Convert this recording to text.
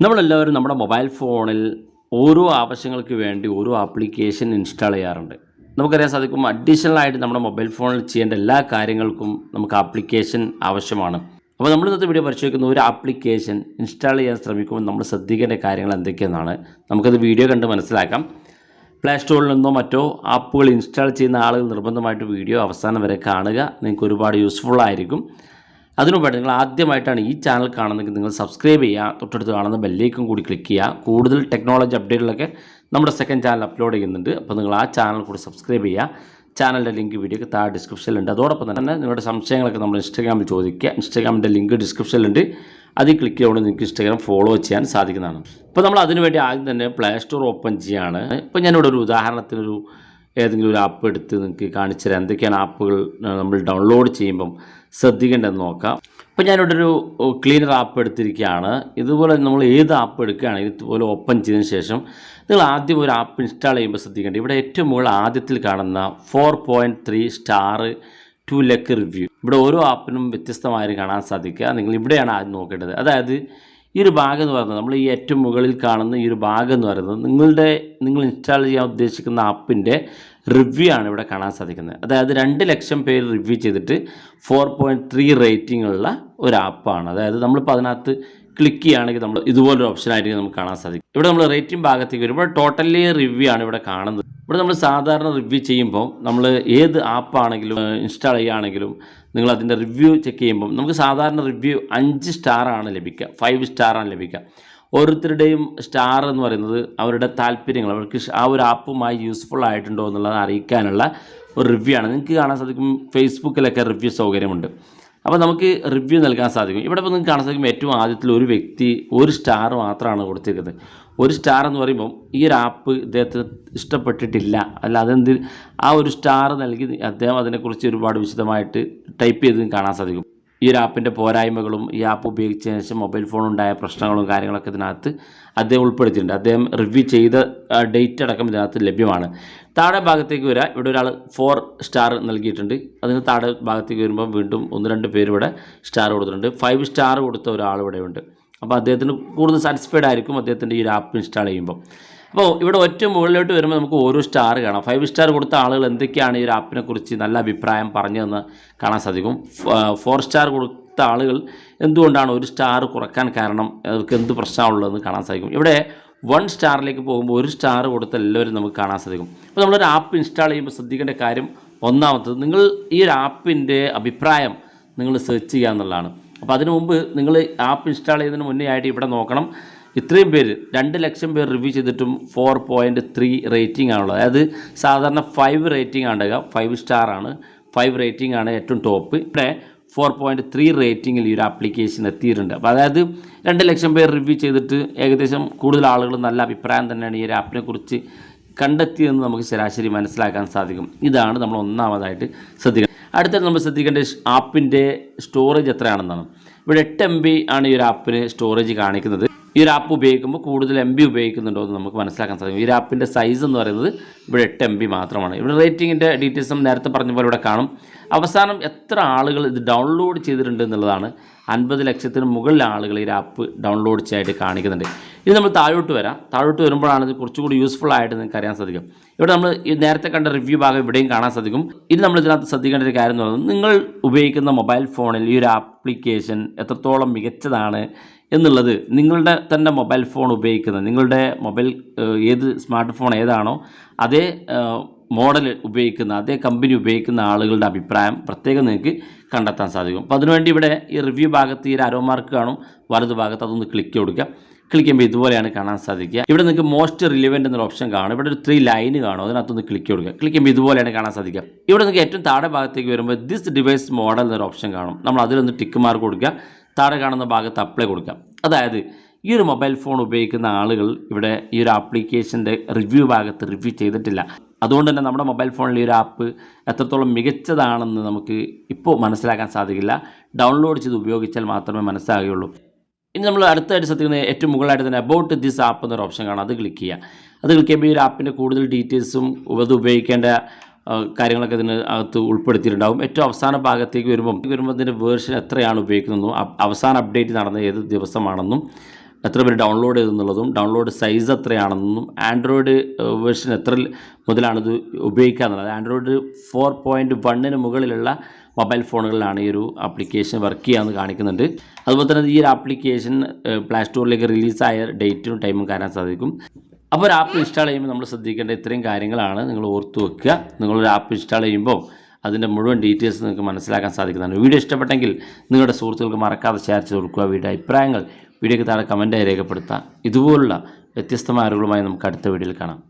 നമ്മളെല്ലാവരും നമ്മുടെ മൊബൈൽ ഫോണിൽ ഓരോ ആവശ്യങ്ങൾക്ക് വേണ്ടി ഓരോ ആപ്ലിക്കേഷൻ ഇൻസ്റ്റാൾ ചെയ്യാറുണ്ട്. നമുക്കറിയാൻ സാധിക്കും അഡീഷണൽ ആയിട്ട് നമ്മുടെ മൊബൈൽ ഫോണിൽ ചെയ്യേണ്ട എല്ലാ കാര്യങ്ങൾക്കും നമുക്ക് ആപ്ലിക്കേഷൻ ആവശ്യമാണ്. അപ്പോൾ നമ്മൾ ഇന്നത്തെ വീഡിയോ പരിശോധിക്കുന്ന ഒരു ആപ്ലിക്കേഷൻ ഇൻസ്റ്റാൾ ചെയ്യാൻ ശ്രമിക്കുമ്പോൾ നമ്മൾ ശ്രദ്ധിക്കേണ്ട കാര്യങ്ങൾ എന്തൊക്കെയെന്നാണ്. നമുക്കത് വീഡിയോ കണ്ട് മനസ്സിലാക്കാം. പ്ലേ സ്റ്റോറിൽ നിന്നോ മറ്റോ ആപ്പുകൾ ഇൻസ്റ്റാൾ ചെയ്യുന്ന ആളുകൾ നിർബന്ധമായിട്ട് വീഡിയോ അവസാനം വരെ കാണുക. നിങ്ങൾക്ക് ഒരുപാട് യൂസ്ഫുൾ ആയിരിക്കും. അതിനുവേണ്ടി നിങ്ങൾ ആദ്യമായിട്ടാണ് ഈ ചാനൽ കാണുന്നതെങ്കിൽ നിങ്ങൾ സബ്സ്ക്രൈബ് ചെയ്യുക, തൊട്ടടുത്ത് കാണുന്ന ബെല്ലേക്കും കൂടി ക്ലിക്ക് ചെയ്യുക. കൂടുതൽ ടെക്നോളജി അപ്ഡേറ്റുകളൊക്കെ നമ്മുടെ സെക്കൻഡ് ചാനൽ അപ്ലോഡ് ചെയ്യുന്നുണ്ട്. അപ്പോൾ നിങ്ങൾ ആ ചാനൽ കൂടി സബ്സ്ക്രൈബ് ചെയ്യുക. ചാനലിൻ്റെ ലിങ്ക് വീഡിയോക്ക് താഴെ ഡിസ്ക്രിപ്ഷനിലുണ്ട്. അതോടൊപ്പം തന്നെ നിങ്ങളുടെ സംശയങ്ങളൊക്കെ നമ്മൾ ഇൻസ്റ്റാഗ്രാമിൽ ചോദിക്കുക. ഇൻസ്റ്റാഗ്രാമിൻ്റെ ലിങ്ക് ഡിസ്ക്രിപ്ഷനിലുണ്ട്. അതിൽ ക്ലിക്ക് ചെയ്യുകൊണ്ട് നിങ്ങൾക്ക് ഇൻസ്റ്റാഗ്രാം ഫോളോ ചെയ്യാൻ സാധിക്കുന്നതാണ്. ഇപ്പോൾ നമ്മൾ അതിനുവേണ്ടി ആദ്യം തന്നെ പ്ലേ സ്റ്റോർ ഓപ്പൺ ചെയ്യുകയാണ്. ഇപ്പോൾ ഞാനിവിടെ ഒരു ഉദാഹരണത്തിനൊരു ഏതെങ്കിലും ഒരു ആപ്പ് എടുത്ത് നിങ്ങൾക്ക് കാണിച്ചു തരാം. എന്തൊക്കെയാണ് ആപ്പുകൾ നമ്മൾ ഡൗൺലോഡ് ചെയ്യുമ്പം ശ്രദ്ധിക്കേണ്ടതെന്ന് നോക്കാം. ഇപ്പോൾ ഞാനിവിടെ ഒരു ക്ലീനർ ആപ്പ് എടുത്തിരിക്കുകയാണ്. ഇതുപോലെ നമ്മൾ ഏത് ആപ്പ് എടുക്കുകയാണെങ്കിൽ ഇതുപോലെ ഓപ്പൺ ചെയ്തതിന് ശേഷം നിങ്ങൾ ആദ്യം ഒരു ആപ്പ് ഇൻസ്റ്റാൾ ചെയ്യുമ്പോൾ ശ്രദ്ധിക്കേണ്ടത് ഇവിടെ ഏറ്റവും മുകളിൽ ആദ്യത്തിൽ കാണുന്ന 4.3 സ്റ്റാർ 2 ലക്ക് റിവ്യൂ. ഇവിടെ ഓരോ ആപ്പിനും വ്യത്യസ്തമായിട്ട് കാണാൻ സാധിക്കുക. നിങ്ങൾ ഇവിടെയാണ് ആദ്യം നോക്കേണ്ടത്. അതായത് ഈ ഒരു ഭാഗം എന്ന് പറയുന്നത് നമ്മൾ ഈ ഏറ്റവും മുകളിൽ കാണുന്ന ഈ ഒരു ഭാഗം എന്ന് പറയുന്നത് നിങ്ങൾ ഇൻസ്റ്റാൾ ചെയ്യാൻ ഉദ്ദേശിക്കുന്ന ആപ്പിൻ്റെ റിവ്യൂ ആണ് ഇവിടെ കാണാൻ സാധിക്കുന്നത്. അതായത് 2 ലക്ഷം പേര് റിവ്യൂ ചെയ്തിട്ട് 4.3 റേറ്റിംഗ് ഉള്ള ഒരു ആപ്പാണ്. അതായത് നമ്മളിപ്പോൾ അതിനകത്ത് ക്ലിക്ക് ചെയ്യുകയാണെങ്കിൽ നമ്മൾ ഇതുപോലൊരു ഓപ്ഷനായിരിക്കും നമുക്ക് കാണാൻ സാധിക്കും. ഇവിടെ നമ്മൾ റേറ്റിംഗ് ഭാഗത്തേക്ക് വരുമ്പോൾ ടോട്ടലി റിവ്യൂ ആണ് ഇവിടെ കാണുന്നത്. ഇവിടെ നമ്മൾ സാധാരണ റിവ്യൂ ചെയ്യുമ്പോൾ നമ്മൾ ഏത് ആപ്പാണെങ്കിലും ഇൻസ്റ്റാൾ ചെയ്യുകയാണെങ്കിലും നിങ്ങൾ അതിൻ്റെ റിവ്യൂ ചെക്ക് ചെയ്യുമ്പോൾ നമുക്ക് സാധാരണ റിവ്യൂ 5 സ്റ്റാറാണ് ലഭിക്കുക, 5 സ്റ്റാറാണ് ലഭിക്കുക. ഓരോരുത്തരുടെയും സ്റ്റാർ എന്ന് പറയുന്നത് അവരുടെ താല്പര്യങ്ങൾ, അവർക്ക് ആ ഒരു ആപ്പുമായി യൂസ്ഫുൾ ആയിട്ടുണ്ടോ എന്നുള്ളത് അറിയിക്കാനുള്ള ഒരു റിവ്യൂ ആണ്. നിങ്ങൾക്ക് കാണാൻ സാധിക്കും ഫേസ്ബുക്കിലൊക്കെ റിവ്യൂ സൗകര്യമുണ്ട്. അപ്പോൾ നമുക്ക് റിവ്യൂ നൽകാൻ സാധിക്കും. ഇവിടെ ഇപ്പോൾ നിങ്ങൾക്ക് കാണാൻ സാധിക്കും ഏറ്റവും ആദ്യത്തിൽ ഒരു വ്യക്തി 1 സ്റ്റാർ മാത്രമാണ് കൊടുത്തിരിക്കുന്നത്. 1 സ്റ്റാർ എന്ന് പറയുമ്പം ഈ ഒരു ആപ്പ് ഇദ്ദേഹത്തിന് ഇഷ്ടപ്പെട്ടിട്ടില്ല, അല്ല അതെന്ത് ആ ഒരു സ്റ്റാർ നൽകി അദ്ദേഹം അതിനെക്കുറിച്ച് ഒരുപാട് വിശദമായിട്ട് ടൈപ്പ് ചെയ്ത് കാണാൻ സാധിക്കും. ഈ ഒരു ആപ്പിൻ്റെ പോരായ്മകളും ഈ ആപ്പ് ഉപയോഗിച്ചതിന് ശേഷം മൊബൈൽ ഫോണുണ്ടായ പ്രശ്നങ്ങളും കാര്യങ്ങളൊക്കെ ഇതിനകത്ത് അദ്ദേഹം ഉൾപ്പെടുത്തിയിട്ടുണ്ട്. അദ്ദേഹം റിവ്യൂ ചെയ്ത ഡേറ്റ് അടക്കം ഇതിനകത്ത് ലഭ്യമാണ്. താഴെ ഭാഗത്തേക്ക് വരിക. ഇവിടെ ഒരാൾ 4 സ്റ്റാർ നൽകിയിട്ടുണ്ട്. അതിന് താഴെ ഭാഗത്തേക്ക് വരുമ്പോൾ വീണ്ടും 1-2 പേര് ഇവിടെ സ്റ്റാർ കൊടുത്തിട്ടുണ്ട്. 5 സ്റ്റാർ കൊടുത്ത ഒരാൾ ഇവിടെ ഉണ്ട്. അപ്പോൾ അദ്ദേഹത്തിന് കൂടുതൽ സാറ്റിസ്ഫൈഡ് ആയിരിക്കും അദ്ദേഹത്തിൻ്റെ ഈ ഒരു ആപ്പ് ഇൻസ്റ്റാൾ ചെയ്യുമ്പോൾ. അപ്പോൾ ഇവിടെ ഏറ്റവും മുകളിലോട്ട് വരുമ്പോൾ നമുക്ക് ഓരോ സ്റ്റാർ കാണാം. 5 സ്റ്റാർ കൊടുത്ത ആളുകൾ എന്തൊക്കെയാണ് ഈ ഒരു ആപ്പിനെ കുറിച്ച് നല്ല അഭിപ്രായം പറഞ്ഞതെന്ന് കാണാൻ സാധിക്കും. 4 സ്റ്റാർ കൊടുത്ത ആളുകൾ എന്തുകൊണ്ടാണ് 1 സ്റ്റാർ കുറക്കാൻ കാരണം, അവർക്ക് എന്ത് പ്രശ്നമുള്ളതെന്ന് കാണാൻ സാധിക്കും. ഇവിടെ 1 സ്റ്റാറിലേക്ക് പോകുമ്പോൾ 1 സ്റ്റാർ കൊടുത്ത എല്ലാവരും നമുക്ക് കാണാൻ സാധിക്കും. അപ്പോൾ നമ്മളൊരു ആപ്പ് ഇൻസ്റ്റാൾ ചെയ്യുമ്പോൾ ശ്രദ്ധിക്കേണ്ട കാര്യം ഒന്നാമത്തത് നിങ്ങൾ ഈ ഒരു ആപ്പിൻ്റെ അഭിപ്രായം നിങ്ങൾ സെർച്ച് ചെയ്യുക എന്നുള്ളതാണ്. അപ്പോൾ അതിനു മുമ്പ് നിങ്ങൾ ആപ്പ് ഇൻസ്റ്റാൾ ചെയ്യുന്നതിന് മുന്നേ ആയിട്ട് ഇവിടെ നോക്കണം. ഇത്രയും പേര് 2 ലക്ഷം പേർ റിവ്യൂ ചെയ്തിട്ടും 4.3 റേറ്റിംഗ് ആണുള്ളത്. അതായത് സാധാരണ 5 റേറ്റിംഗ് ആണ്, 5 സ്റ്റാറാണ്, 5 റേറ്റിംഗ് ആണ് ഏറ്റവും ടോപ്പ്. ഇവിടെ 4.3 റേറ്റിങ്ങിൽ ഈ ഒരു ആപ്ലിക്കേഷൻ എത്തിയിട്ടുണ്ട്. അപ്പോൾ അതായത് 2 ലക്ഷം പേർ റിവ്യൂ ചെയ്തിട്ട് ഏകദേശം കൂടുതൽ ആളുകൾ നല്ല അഭിപ്രായം തന്നെയാണ് ഈ ഒരു ആപ്പിനെ കുറിച്ച് കണ്ടെത്തിയതെന്ന് നമുക്ക് ശരാശരി മനസ്സിലാക്കാൻ സാധിക്കും. ഇതാണ് നമ്മൾ ഒന്നാമതായിട്ട് ശ്രദ്ധിക്കുന്നത്. അടുത്തത് നമ്മൾ ശ്രദ്ധിക്കേണ്ട ആപ്പിൻ്റെ സ്റ്റോറേജ് എത്രയാണെന്നാണ്. ഇവിടെ 8 MB ആണ് ഈ ഒരു ആപ്പിന് സ്റ്റോറേജ് കാണിക്കുന്നത്. ഈ ഒരു ആപ്പ് ഉപയോഗിക്കുമ്പോൾ കൂടുതൽ MB ഉപയോഗിക്കുന്നുണ്ടോ എന്ന് നമുക്ക് മനസ്സിലാക്കാൻ സാധിക്കും. ഈ ഒരു ആപ്പിൻ്റെ സൈസ് എന്ന് പറയുന്നത് ഇവിടെ 8 MB മാത്രമാണ്. ഇവിടെ റേറ്റിങ്ങിൻ്റെ ഡീറ്റെയിൽസും നേരത്തെ പറഞ്ഞ പോലെ ഇവിടെ കാണും. അവസാനം എത്ര ആളുകൾ ഇത് ഡൗൺലോഡ് ചെയ്തിട്ടുണ്ട് എന്നുള്ളതാണ്. 50 ലക്ഷത്തിന് മുകളിൽ ആളുകൾ ഈ ആപ്പ് ഡൗൺലോഡ് ചെയ്യാനായിട്ട് കാണിക്കുന്നുണ്ട്. ഇനി നമ്മൾ താഴോട്ട് വരാം. താഴോട്ട് വരുമ്പോഴാണ് ഇത് കുറച്ചുകൂടി യൂസ്ഫുൾ ആയിട്ട് നിങ്ങൾക്ക് അറിയാൻ സാധിക്കും. ഇവിടെ നമ്മൾ ഈ നേരത്തെ കണ്ട റിവ്യൂ ഭാഗം ഇവിടെയും കാണാൻ സാധിക്കും. ഇനി നമ്മൾ ഇതിനകത്ത് ശ്രദ്ധിക്കേണ്ട ഒരു കാര്യം എന്ന് പറയുന്നത് നിങ്ങൾ ഉപയോഗിക്കുന്ന മൊബൈൽ ഫോണിൽ ഈ ഒരു ആപ്ലിക്കേഷൻ എത്രത്തോളം മികച്ചതാണ് എന്നുള്ളത് നിങ്ങളുടെ തന്നെ മൊബൈൽ ഫോൺ ഉപയോഗിക്കുന്ന നിങ്ങളുടെ മൊബൈൽ ഏത് സ്മാർട്ട് ഫോൺ ഏതാണോ അതേ മോഡൽ ഉപയോഗിക്കുന്ന അതേ കമ്പനി ഉപയോഗിക്കുന്ന ആളുകളുടെ അഭിപ്രായം പ്രത്യേകം നിങ്ങൾക്ക് കണ്ടെത്താൻ സാധിക്കും. അപ്പോൾ അതിനുവേണ്ടി ഇവിടെ ഈ റിവ്യൂ ഭാഗത്ത് ഈ ഒരു അരോ മാർക്ക് കാണും വലതു ഭാഗത്ത്, അതൊന്ന് ക്ലിക്ക് കൊടുക്കുക. ക്ലിക്ക് ചെയ്യുമ്പോൾ ഇതുപോലെയാണ് കാണാൻ സാധിക്കുക. ഇവിടെ നിങ്ങൾക്ക് മോസ്റ്റ് റിലവൻറ്റ് എന്നൊരു ഓപ്ഷൻ കാണും. ഇവിടെ ഒരു 3 ലൈന് കാണും, അതിനകത്തൊന്ന് ക്ലിക്ക് കൊടുക്കുക. ക്ലിക്ക് ചെയ്യുമ്പോൾ ഇതുപോലെയാണ് കാണാൻ സാധിക്കുക. ഇവിടെ നിങ്ങൾക്ക് ഏറ്റവും താഴെ ഭാഗത്തേക്ക് വരുമ്പോൾ ദിസ് ഡിവൈസ് മോഡൽ എന്നൊരു ഓപ്ഷൻ കാണും. നമ്മൾ അതിലൊന്ന് ടിക്ക് മാർക്ക് കൊടുക്കുക. താഴെ കാണുന്ന ഭാഗത്ത് അപ്ലൈ കൊടുക്കാം. അതായത് ഈ ഒരു മൊബൈൽ ഫോൺ ഉപയോഗിക്കുന്ന ആളുകൾ ഇവിടെ ഈ ഒരു ആപ്ലിക്കേഷൻ്റെ റിവ്യൂ ഭാഗത്ത് റിവ്യൂ ചെയ്തിട്ടില്ല. അതുകൊണ്ട് തന്നെ നമ്മുടെ മൊബൈൽ ഫോണിൽ ഈ ഒരു ആപ്പ് എത്രത്തോളം മികച്ചതാണെന്ന് നമുക്ക് ഇപ്പോൾ മനസ്സിലാക്കാൻ സാധിക്കില്ല. ഡൗൺലോഡ് ചെയ്ത് ഉപയോഗിച്ചാൽ മാത്രമേ മനസ്സിലാകുകയുള്ളൂ. ഇനി നമ്മൾ അടുത്തായിട്ട് ശ്രദ്ധിക്കുന്നത് ഏറ്റവും മുകളിലായിട്ട് തന്നെ അബൌട്ട് ദിസ് ആപ്പ് എന്നൊരു ഓപ്ഷൻ കാണാം. അത് ക്ലിക്ക് ചെയ്യുക. അത് ക്ലിക്ക് ചെയ്യുമ്പോൾ ഈ ഒരു ആപ്പിൻ്റെ കൂടുതൽ ഡീറ്റെയിൽസും അത് ഉപയോഗിക്കേണ്ട കാര്യങ്ങളൊക്കെ ഇതിന് അകത്ത് ഉൾപ്പെടുത്തിയിട്ടുണ്ടാകും. ഏറ്റവും അവസാന ഭാഗത്തേക്ക് വരുമ്പോൾ ഇതിൻ്റെ വേർഷൻ എത്രയാണ് ഉപയോഗിക്കുന്നതെന്നും അവസാന അപ്ഡേറ്റ് നടന്ന ഏത് ദിവസമാണെന്നും എത്ര പേര് ഡൗൺലോഡ് ചെയ്തെന്നുള്ളതും ഡൗൺലോഡ് സൈസ് എത്രയാണെന്നും ആൻഡ്രോയിഡ് വേർഷൻ എത്ര മുതലാണിത് ഉപയോഗിക്കുക എന്നുള്ളത്. ആൻഡ്രോയിഡ് 4.1 മുകളിലുള്ള മൊബൈൽ ഫോണുകളിലാണ് ഈ ഒരു ആപ്ലിക്കേഷൻ വർക്ക് ചെയ്യാമെന്ന് കാണിക്കുന്നുണ്ട്. അതുപോലെ തന്നെ ഈ ഒരു ആപ്ലിക്കേഷൻ പ്ലേ സ്റ്റോറിലേക്ക് റിലീസായ ഡേറ്റും ടൈമും കാണാൻ സാധിക്കും. അപ്പോൾ ഒരു ആപ്പ് ഇൻസ്റ്റാൾ ചെയ്യുമ്പോൾ നമ്മൾ ശ്രദ്ധിക്കേണ്ട ഇത്രയും കാര്യങ്ങളാണ് നിങ്ങൾ ഓർത്ത് വെക്കുക. നിങ്ങളൊരു ആപ്പ് ഇൻസ്റ്റാൾ ചെയ്യുമ്പോൾ അതിൻ്റെ മുഴുവൻ ഡീറ്റെയിൽസ് നിങ്ങൾക്ക് മനസ്സിലാക്കാൻ സാധിക്കുന്നതാണ്. വീഡിയോ ഇഷ്ടപ്പെട്ടെങ്കിൽ നിങ്ങളുടെ സുഹൃത്തുക്കൾക്ക് മറക്കാതെ ഷെയർ ചെയ്ത് കൊടുക്കുക. വീഡിയോ അഭിപ്രായങ്ങൾ വീഡിയോയ്ക്ക് താഴെ കമൻറ്റായി രേഖപ്പെടുത്തുക. ഇതുപോലുള്ള വ്യത്യസ്തമായ അറിവുകളുമായി നമുക്ക് അടുത്ത വീഡിയോയിൽ കാണാം.